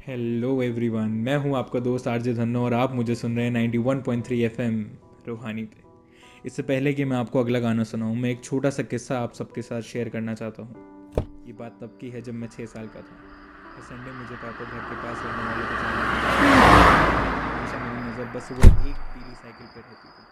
Hello everyone, मैं हूं आपका दोस्त आरजे धन्नो और आप मुझे सुन रहे हैं 91.3 एफएम रूहानी पे। इससे पहले कि मैं आपको अगला गाना सुनाऊं, मैं एक छोटा सा किस्सा आप सबके साथ शेयर करना चाहता हूं। ये बात तब की है जब मैं 6 साल का था। हर संडे मुझे पापा घर के पास रहने वाले बाजार में लेकर जाते थे। हमेशा मेरी नज़र बस वो एक पीली साइकिल पर रहती थी।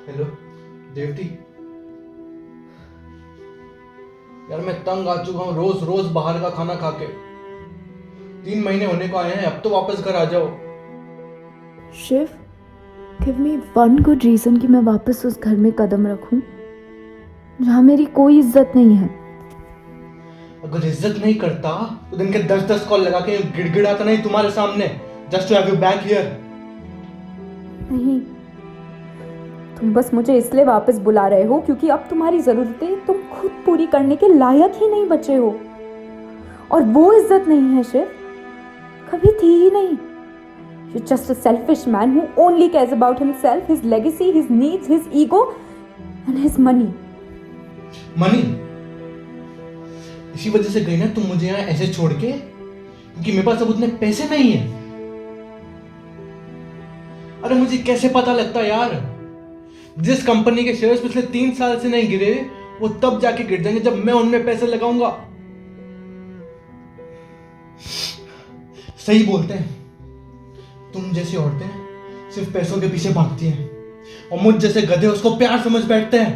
हेलो देवती। यार मैं तंग आ चुका हूँ रोज रोज बाहर का खाना खा के। 3 महीने होने को आए हैं, अब तो वापस घर आ जाओ। Shiv, give me one good reason कि मैं वापस उस घर में कदम रखूं जहां मेरी कोई इज्जत नहीं है। अगर इज्जत नहीं करता तो दिन के 10-10 कॉल लगा के गिड़गिड़ाता नहीं तुम्हारे सामने, just to have you back here. नहीं, तुम बस मुझे इसलिए वापस बुला रहे हो क्योंकि अब तुम्हारी जरूरतें तुम खुद पूरी करने के लायक ही नहीं बचे हो। और वो इज्जत नहीं है शिव, कभी थी ही नहीं। You're just a selfish man who only cares about himself, his legacy, his needs, his ego and his money. Money, इसी वजह से गई ना तुम मुझे यहाँ ऐसे छोड़ के, क्योंकि मेरे पास अब उतने पैसे नहीं है। अरे मुझे कैसे पता लगता यार, जिस कंपनी के शेयर्स पिछले 3 साल से नहीं गिरे वो तब जाके गिर जाएंगे जब मैं उनमें पैसे लगाऊंगा। सही बोलते हैं, तुम जैसी औरतें सिर्फ पैसों के पीछे भागती हैं और मुझ जैसे गधे उसको प्यार समझ बैठते हैं।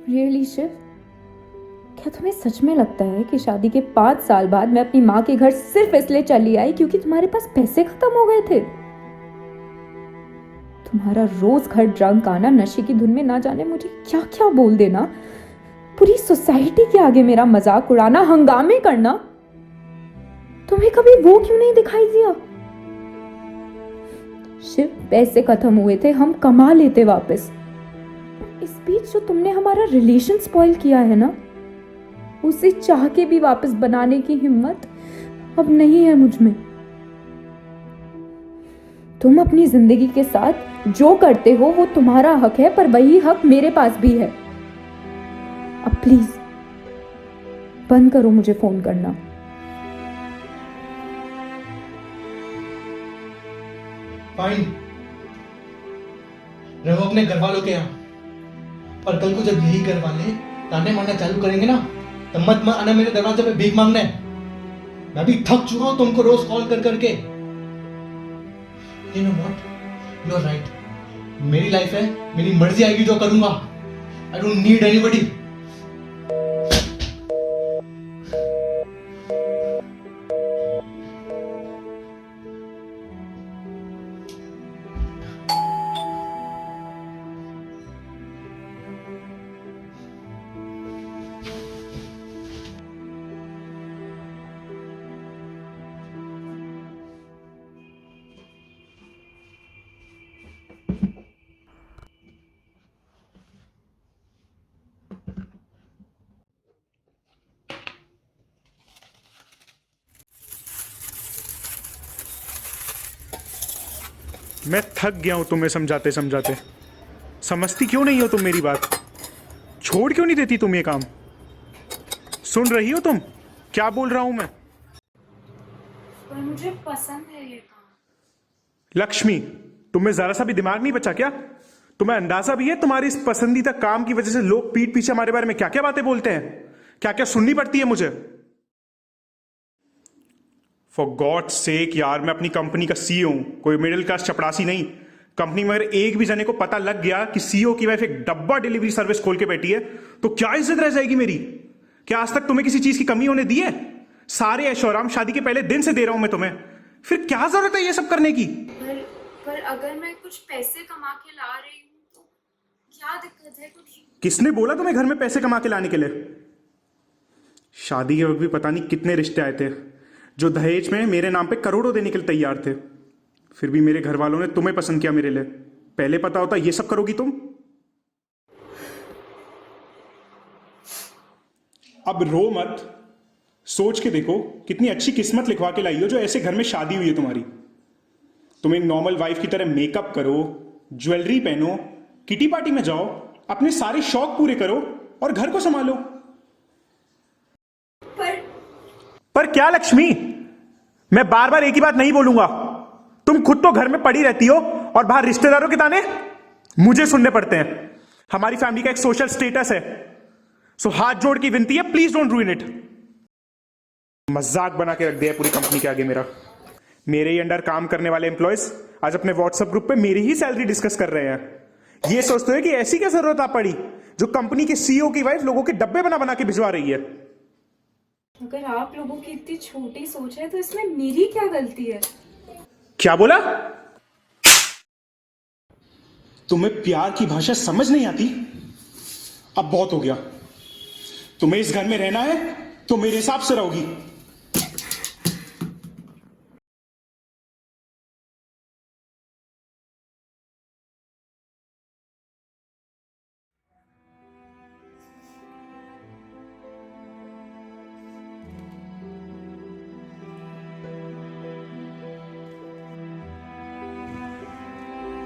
Really शिव, क्या तुम्हें सच में लगता है कि शादी के 5 साल बाद मैं अपनी माँ के घर सिर्फ इसलिए चली आई क्योंकि तुम्हारे पास पैसे खत्म हो गए थे? तुम्हारा रोज घर ड्रंक आना, नशे की धुन में ना जाने मुझे क्या क्या बोल देना, पूरी सोसाइटी के आगे मेरा मजाक उड़ाना, हंगामे करना, तुम्हें कभी वो क्यों नहीं दिखाई दिया? शिव, पैसे खत्म हुए थे, हम कमा लेते वापस। इस बीच जो तुमने हमारा रिलेशन स्पॉइल किया है ना, उसे चाह के भी वापस बनाने की हिम्मत अब नहीं है मुझ में। तुम अपनी जिंदगी के साथ जो करते हो वो तुम्हारा हक है, पर वही हक मेरे पास भी है। अब प्लीज बंद करो मुझे फोन करना। फाइन, रहो अपने घर वालों के यहाँ, पर कल को जब यही घर वाले ताने मारना चालू करेंगे ना, तब मत आना मेरे दरवाजे पे भीख मांगने। मैं भी थक चुका हूं तुमको रोज कॉल कर करके। You know what, you are right. मेरी लाइफ है, मेरी मर्जी आएगी जो करूंगा। I don't need anybody. मैं थक गया हूं तुम्हें समझाते समझाते। समझती क्यों नहीं हो तुम मेरी बात? छोड़ क्यों नहीं देती तुम ये काम? सुन रही हो तुम क्या बोल रहा हूं मैं? पर मुझे पसंद है ये काम। लक्ष्मी, तुम्हें जरा सा भी दिमाग नहीं बचा क्या? तुम्हें अंदाजा भी है तुम्हारी इस पसंदीदा काम की वजह से लोग पीठ पीछे हमारे बारे में क्या क्या बातें बोलते हैं, क्या क्या सुननी पड़ती है मुझे? फॉर गॉड सेक यार, मैं अपनी कंपनी का सीईओ हूं, कोई मिडिल क्लास चपरासी नहीं। कंपनी में अगर एक भी जने को पता लग गया कि सीईओ की वाइफ एक डब्बा डिलीवरी सर्विस खोल के बैठी है तो क्या इज्जत रह जाएगी मेरी? क्या आज तक तुम्हें किसी चीज की कमी होने दी है? सारे ऐशोआराम शादी के पहले दिन से दे रहा हूं मैं तुम्हें, फिर क्या जरूरत है ये सब करने की? पर अगर मैं कुछ पैसे कमा के ला रही हूँ तो क्या दिक्कत है? कुछ किसने बोला तुम्हें घर में पैसे कमा के लाने के लिए? शादी के वक्त भी पता नहीं कितने रिश्ते आए थे जो दहेज में मेरे नाम पे करोड़ों देने के लिए तैयार थे, फिर भी मेरे घर वालों ने तुम्हें पसंद किया मेरे लिए। पहले पता होता ये सब करोगी तुम? अब रो मत, सोच के देखो कितनी अच्छी किस्मत लिखवा के लाई हो जो ऐसे घर में शादी हुई है तुम्हारी। तुम एक नॉर्मल वाइफ की तरह मेकअप करो, ज्वेलरी पहनो, किटी पार्टी में जाओ, अपने सारे शौक पूरे करो और घर को संभालो। पर क्या लक्ष्मी? मैं बार बार एक ही बात नहीं बोलूंगा। तुम खुद तो घर में पड़ी रहती हो और बाहर रिश्तेदारों के ताने मुझे सुनने पड़ते हैं। हमारी फैमिली का एक सोशल स्टेटस है, सो हाथ जोड़ की विनती है, प्लीज डोंट रूइन इट। मजाक बना के रख दिया पूरी कंपनी के आगे मेरा। मेरे ही अंडर काम करने वाले एम्प्लॉयज आज अपने व्हाट्सएप ग्रुप पे मेरी ही सैलरी डिस्कस कर रहे हैं। ये सोचते हो कि ऐसी क्या जरूरत आ पड़ी जो कंपनी के सीईओ की वाइफ लोगों के डब्बे बना बना के भिजवा रही है। अगर आप लोगों की इतनी छोटी सोच है तो इसमें मेरी क्या गलती है? क्या बोला? तुम्हें प्यार की भाषा समझ नहीं आती? अब बहुत हो गया। तुम्हें इस घर में रहना है तो मेरे हिसाब से रहोगी।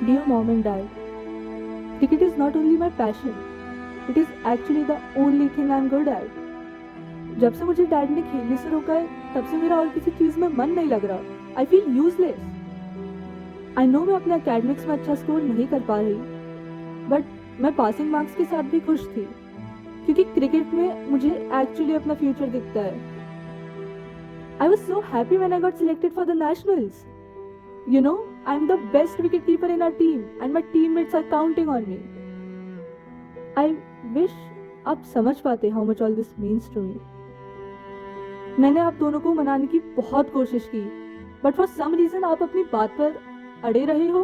Dear Mom and Dad, cricket is not only my passion, it is actually the only thing I'm good at. जब से मुझे डैड ने खेलने से रोका है तब से मेरा और किसी चीज़ में मन नहीं लग रहा। I feel useless. I know मैं अपने एकेडमिक्स में अच्छा स्कोर नहीं कर पा रही, बट मैं पासिंग मार्क्स के साथ भी खुश थी क्योंकि क्रिकेट में मुझे एक्चुअली अपना फ्यूचर दिखता है। I was so happy when I got selected for the nationals. You know, I'm the best wicketkeeper in our team and my teammates are counting on me. I wish आप समझ पाते how much all this means to me. मैंने आप दोनों को मनाने की बहुत कोशिश की, but for some reason आप अपनी बात पर अड़े रहे हो।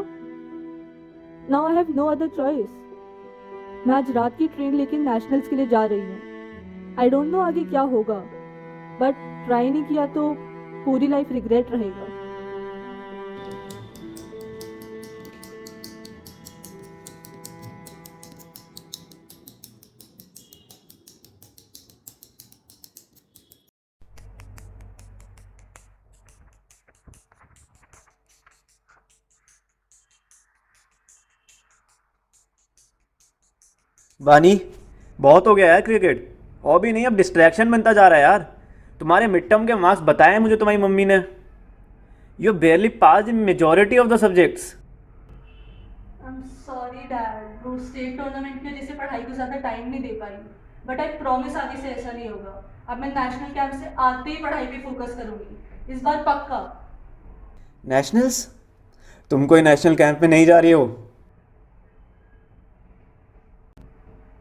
Now I have no other choice. मैं आज रात की ट्रेन लेके नेशनल्स के लिए जा रही हूँ। I don't know आगे क्या होगा, but ट्राई नहीं किया तो पूरी लाइफ रिग्रेट रहेगा। बानी, बहुत हो गया यार क्रिकेट। हॉबी नहीं, अब डिस्ट्रैक्शन बनता जा रहा है यार। तुम्हारे मिड टर्म के मार्क्स बताए मुझे तुम्हारी मम्मी ने। You बेयरली pass in majority of the subjects. I am sorry dad, वो स्टेट टूर्नामेंट की वजह से पढ़ाई को ज़्यादा टाइम नहीं दे पाई, बट आई प्रॉमिस आगे से ऐसा नहीं होगा। अब मैं नेशनल कैंप से आते ही पढ़ाई पे फोकस करूंगी, इस बार पक्का। नेशनल्स? तुम कोई नेशनल कैंप में नहीं जा रही हो?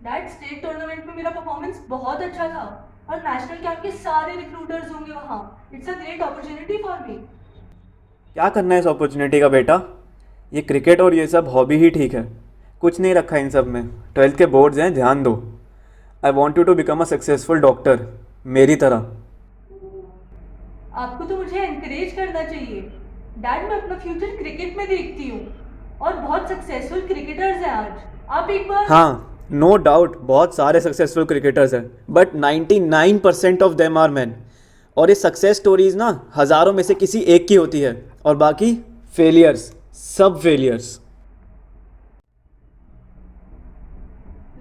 डैड, स्टेट टूर्नामेंट में मेरा परफॉर्मेंस बहुत अच्छा था और नेशनल कैंप के सारे रिक्रूटर्स होंगे वहाँ। It's a great opportunity for me. क्या करना है इस अपॉर्चुनिटी का बेटा? ये क्रिकेट और ये सब हॉबी ही ठीक है, कुछ नहीं रखा इन सब में। 12th के बोर्ड्स हैं, ध्यान दो। I want you to become a successful doctor, मेरी तरह। आपको तो मुझे एनकरेज करना चाहिए डैड। मैं अपना फ्यूचर क्रिकेट में देखती हूँ और बहुत सक्सेसफुल क्रिकेटर्स हैं आज। आप एक बार। हाँ, नो डाउट बहुत सारे सक्सेसफुल क्रिकेटर्स हैं, but 99% of them are man. और ये सक्सेस स्टोरीज ना हज़ारों में से किसी एक की होती है और बाकी फेलियर्स, सब फेलियर्स।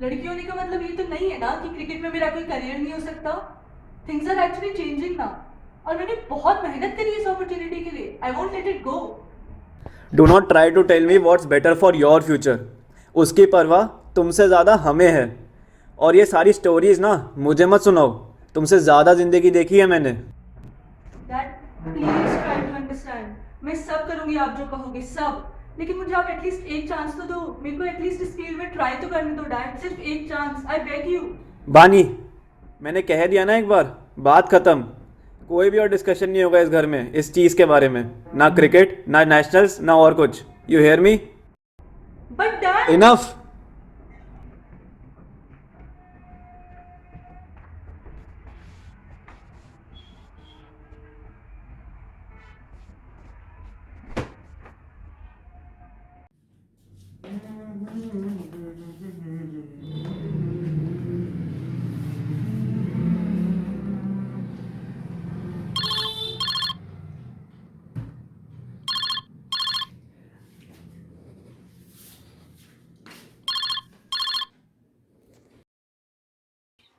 लड़की होने का मतलब ये तो नहीं है ना कि क्रिकेट में मेरा कोई करियर नहीं हो सकता। थिंग्स आर एक्चुअली चेंजिंग ना, और मैंने बहुत मेहनत करी इस अपॉर्चुनिटी के लिए। I won't let it go. Do not try to tell me what's better for your future. उसकी परवाह तुमसे ज़्यादा हमें है। और ये सारी स्टोरीज ना मुझे मत सुनाओ, तुमसे ज़्यादा ज़िंदगी देखी है मैंने। Dad please try to understand. मैं सब करूंगी आप जो कहोगे, सब। लेकिन मुझे आप एटलीस्ट एक चांस तो दो। मेरे को एटलीस्ट इस फील्ड में ट्राई तो करने दो डैड, सिर्फ एक चांस, आई बेग यू। बानी, मैंने कह दिया ना एक बार, बात ख़त्म। कोई भी और डिस्कशन नहीं होगा इस घर में इस चीज़ के बारे में। ना क्रिकेट, ना नेशनल्स, ना और कुछ। You hear me? But dad. Enough.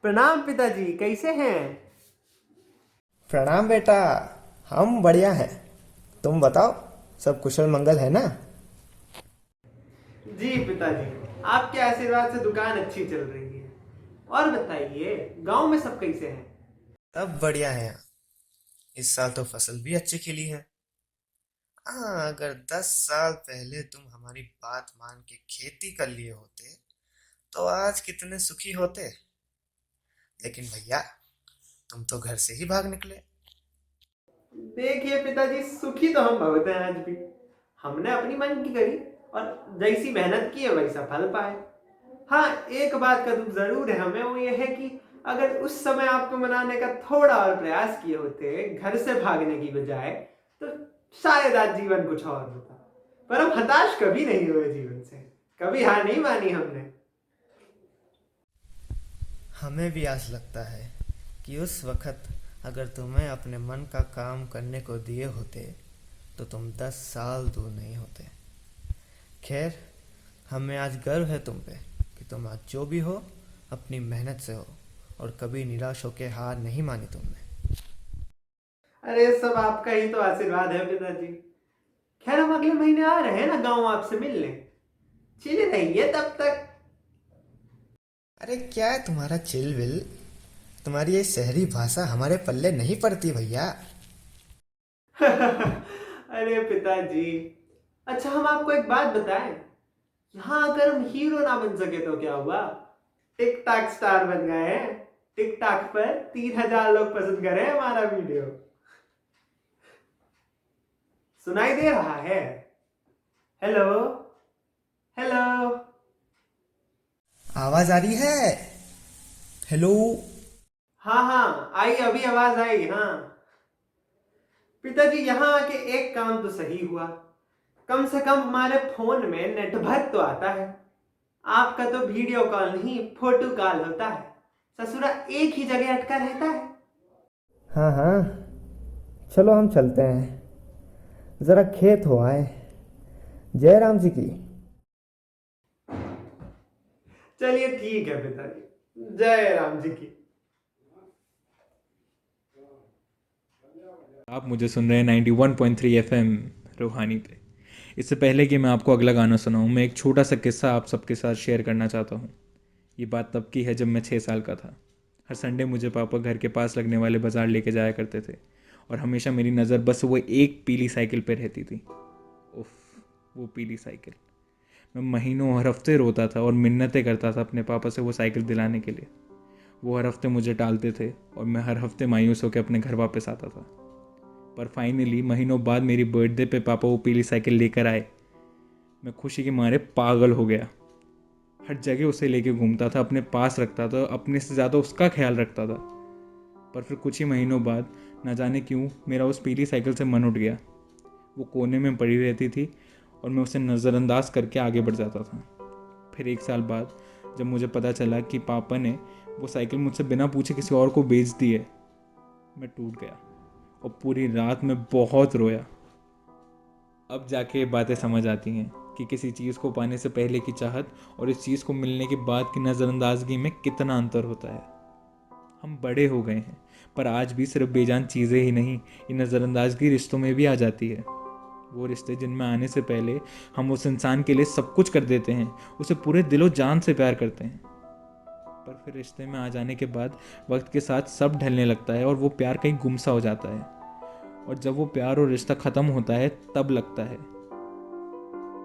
प्रणाम पिताजी, कैसे हैं? प्रणाम बेटा। हम बढ़िया हैं। तुम बताओ, सब कुशल मंगल है ना? जी पिताजी, आपके आशीर्वाद से दुकान अच्छी चल रही है। और बताइए, गांव में सब कैसे हैं? सब बढ़िया है। इस साल तो फसल भी अच्छी खिली है। हाँ, अगर 10 साल पहले तुम हमारी बात मान के खेती कर लिए होते तो आज कितने सुखी होते। लेकिन भैया, तुम तो घर से ही भाग निकले। देखिए पिताजी, सुखी तो हम बहुत हैं आज भी। हमने अपनी मन की करी और जैसी मेहनत की है वैसा फल पाए। हाँ, एक बात का दुख जरूर है हमें, वो ये है कि अगर उस समय आपको मनाने का थोड़ा और प्रयास किए होते, घर से भागने की बजाय, तो शायद आज जीवन कुछ और होता। पर हम हताश कभी नहीं हुए जीवन से, कभी हार नहीं मानी हमने। हमें भी आस लगता है कि उस वक्त अगर तुम्हें अपने मन का काम करने को दिए होते तो तुम 10 साल दूर नहीं होते। खैर, हमें आज गर्व है तुम पे कि तुम आज जो भी हो अपनी मेहनत से हो और कभी निराश होकर हार नहीं मानी तुमने। अरे सब आपका ही तो आशीर्वाद है पिताजी। खैर, हम अगले महीने आ रहे हैं ना गांव आपसे मिलने। चिल्ले रहिए तब तक। अरे क्या है तुम्हारा चिलविल? तुम्हारी ये शहरी भाषा हमारे पल्ले नहीं पड़ती भैया। अरे पिताजी, अच्छा हम आपको एक बात बताएं। यहाँ अगर हम हीरो ना बन सके तो क्या हुआ? टिक टाक स्टार बन गए हैं। टिक टाक पर 3,000 लोग पसंद कर रहे हैं हमारा वीडियो। सुनाई दे रहा है? Hello hello. आवाज आ रही है? हेलो। हाँ हाँ, आई, अभी आवाज आई। हाँ पिताजी, यहाँ आके एक काम तो सही हुआ। कम से कम हमारे फोन में नेट भर तो आता है। आपका तो वीडियो कॉल नहीं, फोटो कॉल होता है। ससुरा एक ही जगह अटका रहता है। हाँ हाँ, चलो हम चलते हैं, जरा खेत हो आए। जय राम जी की। चलिए ठीक है पिताजी, जय राम जी की। आप मुझे सुन रहे हैं 91.3 एफएम रूहानी पे। इससे पहले कि मैं आपको अगला गाना सुनाऊं, मैं एक छोटा सा किस्सा आप सबके साथ शेयर करना चाहता हूं। ये बात तब की है जब मैं 6 साल का था। हर संडे मुझे पापा घर के पास लगने वाले बाज़ार लेके जाया करते थे और हमेशा मेरी नज़र बस वो एक पीली साइकिल पे रहती थी। उफ, वो पीली साइकिल। मैं महीनों हर हफ्ते रोता था और मिन्नतें करता था अपने पापा से वो साइकिल दिलाने के लिए। वो हर हफ्ते मुझे टालते थे और मैं हर हफ्ते मायूस होकर अपने घर वापस आता था। पर फाइनली महीनों बाद मेरी बर्थडे पे पापा वो पीली साइकिल लेकर आए। मैं खुशी के मारे पागल हो गया। हर जगह उसे लेके घूमता था, अपने पास रखता था, अपने से ज़्यादा उसका ख्याल रखता था। पर फिर कुछ ही महीनों बाद न जाने क्यों मेरा उस पीली साइकिल से मन उठ गया। वो कोने में पड़ी रहती थी और मैं उसे नज़रअंदाज करके आगे बढ़ जाता था। फिर 1 साल बाद जब मुझे पता चला कि पापा ने वो साइकिल मुझसे बिना पूछे किसी और को बेच दी है, मैं टूट गया और पूरी रात में बहुत रोया। अब जाके ये बातें समझ आती हैं कि किसी चीज़ को पाने से पहले की चाहत और इस चीज़ को मिलने के बाद की नज़रअंदाजगी में कितना अंतर होता है। हम बड़े हो गए हैं, पर आज भी सिर्फ बेजान चीज़ें ही नहीं, ये नज़रअंदाजगी रिश्तों में भी आ जाती है। वो रिश्ते जिनमें आने से पहले हम उस इंसान के लिए सब कुछ कर देते हैं, उसे पूरे दिलो जान से प्यार करते हैं, पर फिर रिश्ते में आ जाने के बाद वक्त के साथ सब ढलने लगता है और वो प्यार कहीं गुमसा हो जाता है। और जब वो प्यार और रिश्ता ख़त्म होता है तब लगता है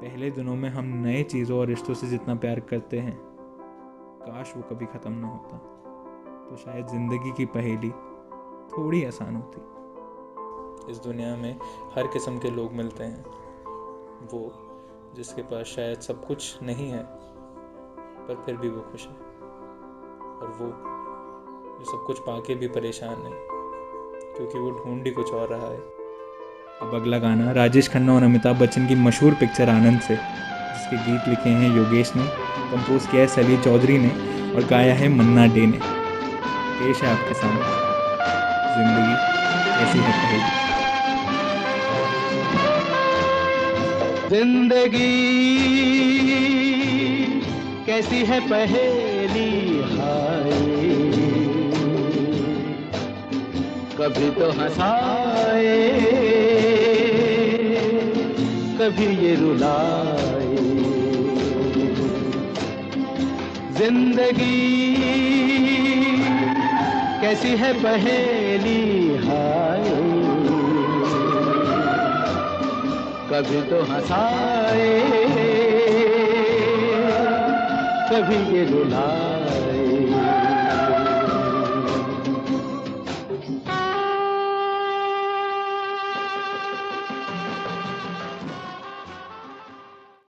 पहले दिनों में हम नए चीज़ों और रिश्तों से जितना प्यार करते हैं, काश वो कभी ख़त्म ना होता, तो शायद ज़िंदगी की पहेली थोड़ी आसान होती। इस दुनिया में हर किस्म के लोग मिलते हैं, वो जिसके पास शायद सब कुछ नहीं है पर फिर भी वो खुश है, और वो जो सब कुछ पाके भी परेशान है क्योंकि वो ढूंढ ही कुछ और रहा है। अब अगला गाना राजेश खन्ना और अमिताभ बच्चन की मशहूर पिक्चर आनंद से, जिसके गीत लिखे हैं योगेश ने, कंपोज किया है सलील चौधरी ने और गाया है मन्ना डे ने। पेश है आपके सामने जिंदगी कैसी है पहेली। जिंदगी कैसी है पहेली, हाय कभी तो हंसाए कभी ये रुलाए। जिंदगी कैसी है पहेली, हाय कभी तो हंसाए कभी ये रुलाए।